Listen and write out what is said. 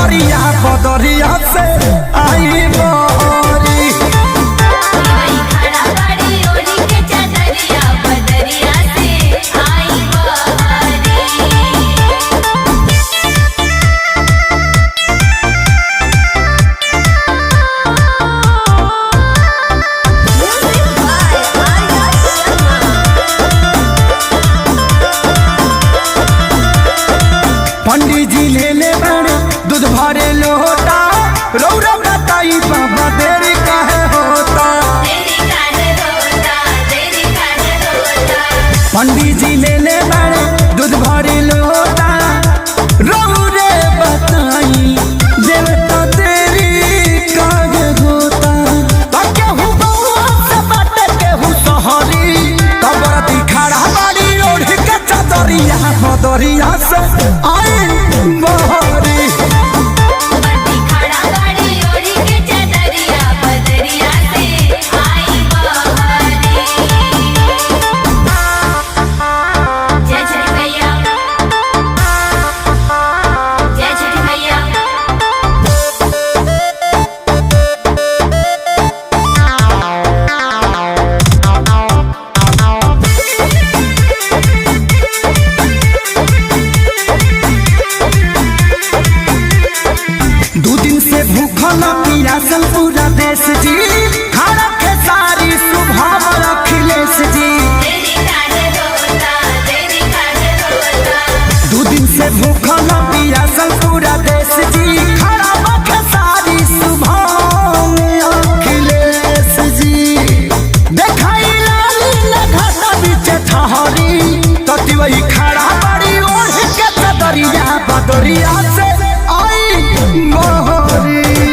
बदरिया से आई मोरी खड़ा बड़ी ओढ़ी के चदरिया बदरिया से आई बहारी। पंडित जी ले ले बड़े दूध भरे लोटा रौरा बताई बाबा देरी काहे होता। तेरी काहे होता, तेरी काहे होता। पंडित जी ले ले बड़े दूध भरे लोटा रौरे बताई देवता देरी काहे होता। तो केहू बउआ से बाटे केहू सहरी कबरती खड़ा बाड़ी ओढ़ के चदरिया बदरिया से आई बहरी बड़ी खड़ा बड़ी ओढ़ी के चदरिया बदरिया से आई बहारी। जय छठी मैया, जय छठी मैया। दो दिन से भूखल पियासल पूरा देश जी खड़ा के सारी सुबह अखिलेश जी। तेरी काहे होता, तेरी काहे होता। दो दिन से भूखल पियासल पूरा देश जी खड़ा के सारी सुबह अखिलेश जी। देखाई लाली घाटा बीच ठहरी तती वही खड़ा बड़ी ओढ़ के चदरिया बदरिया से आई मोहरी।